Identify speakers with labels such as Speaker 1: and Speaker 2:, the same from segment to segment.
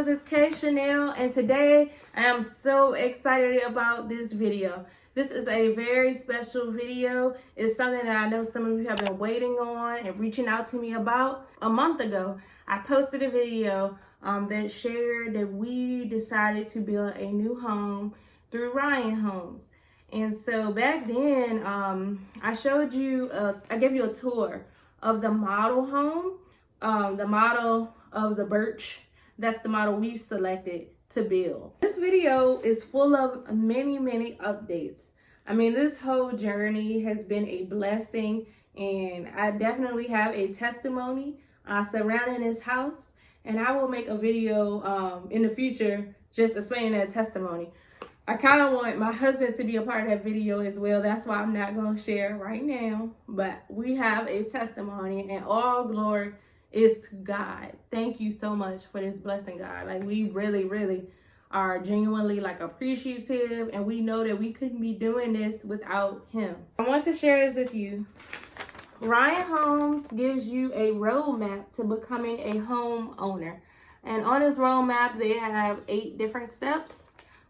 Speaker 1: HyanHomes, it's K Chanel, and today I am so excited about this video. This is a very special video. It's something that I know some of you have been waiting on and reaching out to me about. A month ago, I posted a video that shared that we decided to build a new home through RyanHomes. And so back then, I showed you, I gave you a tour of the model home, the model of the Birch. That's the model we selected to build. This video is full of many updates. I mean, this whole journey has been a blessing, and I definitely have a testimony surrounding this house, and I will make a video in the future just explaining that testimony. I kind of want my husband to be a part of that video as well. That's why I'm not going to share right now, but we have a testimony, and all glory is to God. Thank you so much for this blessing, God. Like, we really are genuinely appreciative, and we know that we couldn't be doing this without him. I want to share this with you. RyanHomes gives you a roadmap to becoming a homeowner, and on this roadmap they have 8 different steps.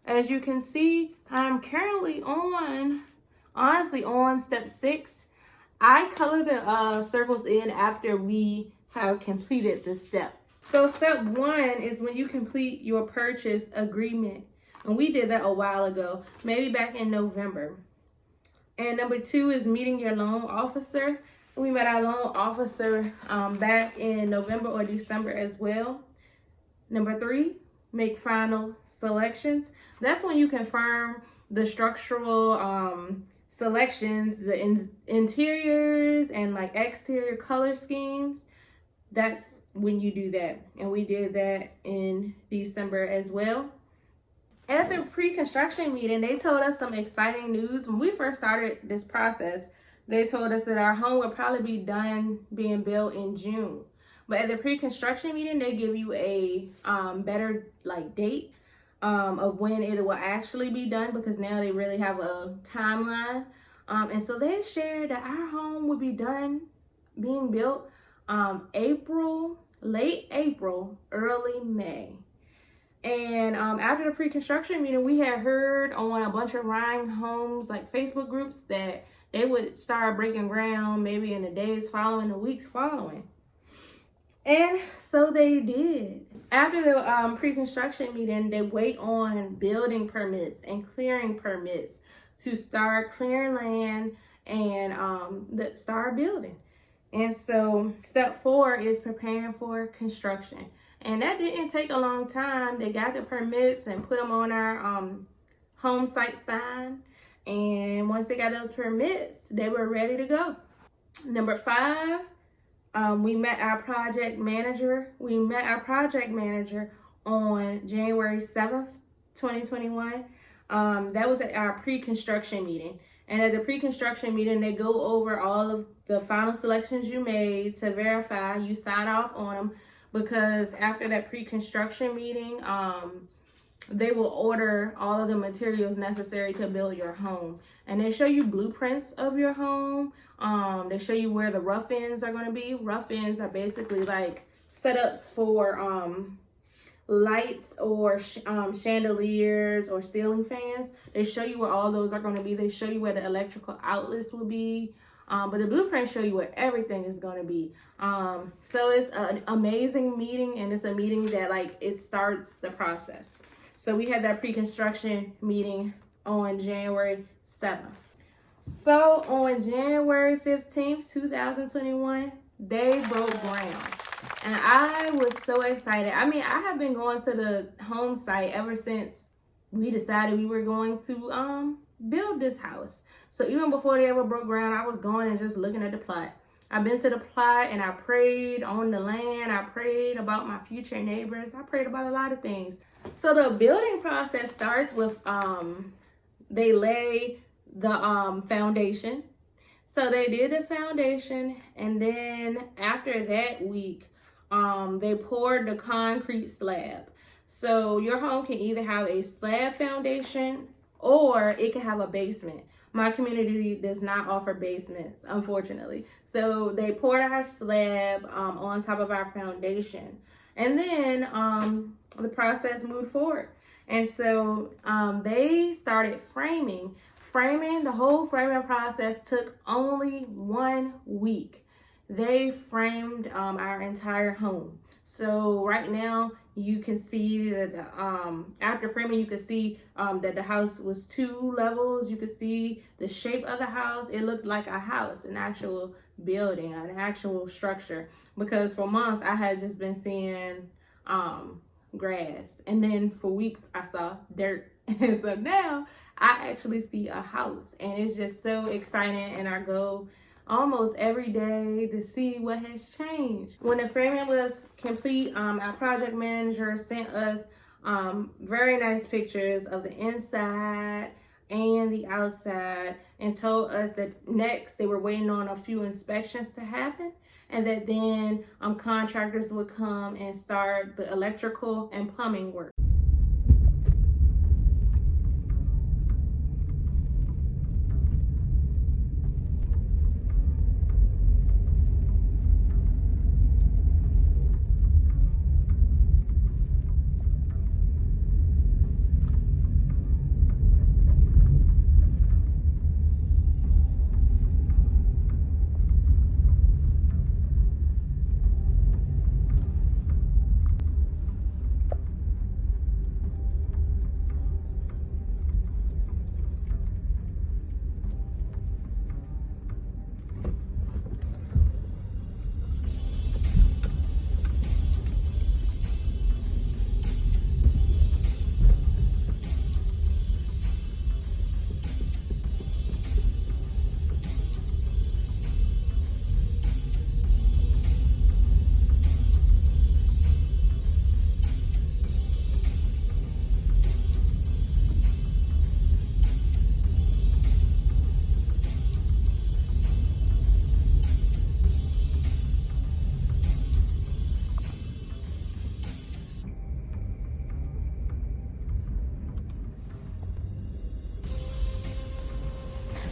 Speaker 1: As you can see, I'm currently on step 6. I color the circles in after we have completed the step. So step 1 is when you complete your purchase agreement. And we did that a while ago, maybe back in November. And number 2 is meeting your loan officer. We met our loan officer back in November or December as well. Number 3, make final selections. That's when you confirm the structural selections, the interiors and exterior color schemes. That's when you do that, and we did that in December as well. At the pre-construction meeting, they told us some exciting news. When we first started this process, they told us that our home would probably be done being built in June. But at the pre-construction meeting, they give you a better date of when it will actually be done, because now they really have a timeline. And so they shared that our home would be done being built late April, early May. And after the pre-construction meeting, we had heard on a bunch of RyanHomes Facebook groups that they would start breaking ground maybe in the days following, the weeks following. And so they did. After the pre-construction meeting, they wait on building permits and clearing permits to start clearing land and start building. And so step 4 is preparing for construction. And that didn't take a long time. They got the permits and put them on our home site sign. And once they got those permits, they were ready to go. Number 5, we met our project manager. We met our project manager on January 7th, 2021. That was at our pre-construction meeting. And at the pre-construction meeting, they go over all of the final selections you made to verify you sign off on them, because after that pre-construction meeting, they will order all of the materials necessary to build your home. And they show you blueprints of your home. They show you where the rough ends are going to be. Rough ends are basically setups for lights or chandeliers or ceiling fans. They show you where all those are going to be. They show you where the electrical outlets will be. But the blueprints show you where everything is going to be. So it's an amazing meeting, and it's a meeting that it starts the process. So we had that pre-construction meeting on January 7th. So on January 15th, 2021, they broke ground. And I was so excited. I mean, I have been going to the home site ever since we decided we were going to build this house. So even before they ever broke ground, I was going and just looking at the plot. I've been to the plot and I prayed on the land. I prayed about my future neighbors. I prayed about a lot of things. So the building process starts with they lay the foundation. So they did the foundation, and then after that week, they poured the concrete slab. So your home can either have a slab foundation or it can have a basement. My community does not offer basements, unfortunately. So they poured our slab on top of our foundation. And then the process moved forward. And so they started framing. The whole framing process took only 1 week. They framed our entire home. So right now you can see that after framing, you can see that the house was 2 levels. You could see the shape of the house. It looked like a house, an actual building, an actual structure. Because for months I had just been seeing grass, and then for weeks I saw dirt. And so now I actually see a house, and it's just so exciting, and I go almost every day to see what has changed. When the framing was complete, our project manager sent us very nice pictures of the inside and the outside, and told us that next they were waiting on a few inspections to happen, and that then contractors would come and start the electrical and plumbing work.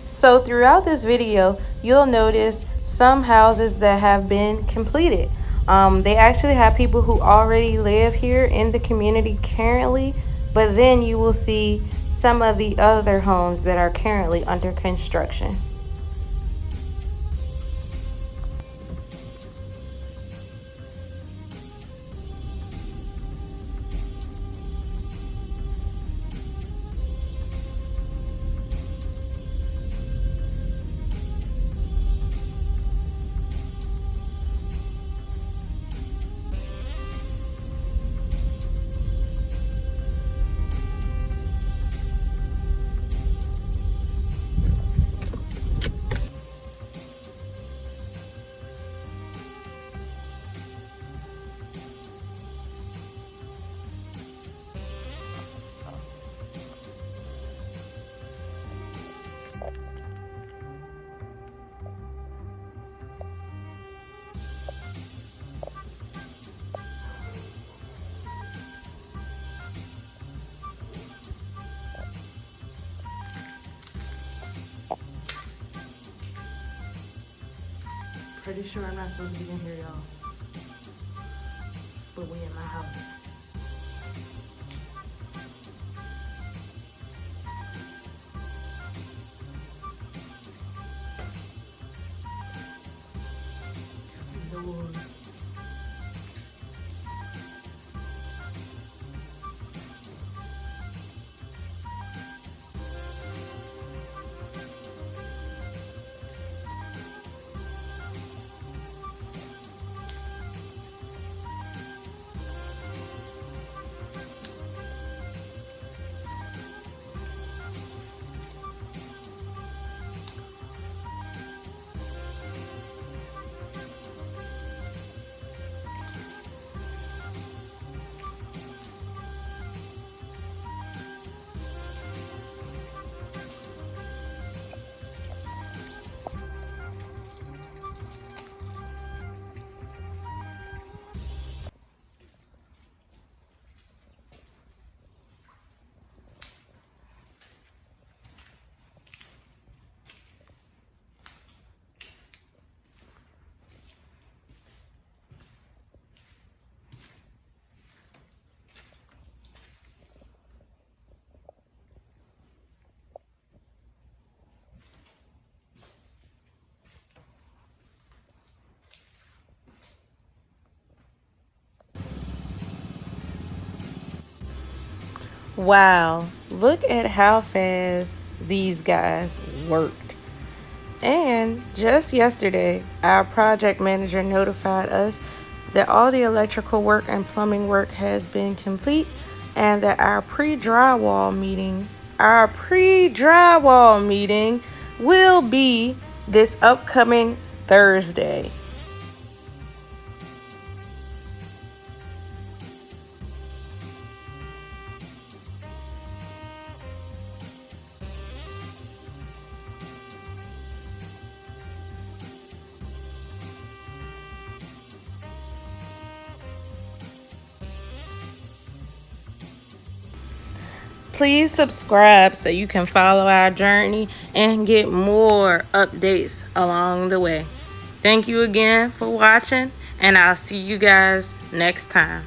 Speaker 1: So throughout this video, you'll notice some houses that have been completed. They actually have people who already live here in the community currently, but then you will see some of the other homes that are currently under construction. Pretty sure I'm not supposed to be in here, y'all. But we in my house. Lord. Wow, look at how fast these guys worked. And just yesterday, our project manager notified us that all the electrical work and plumbing work has been complete and that our pre-drywall meeting will be this upcoming Thursday. Please subscribe so you can follow our journey and get more updates along the way. Thank you again for watching, and I'll see you guys next time.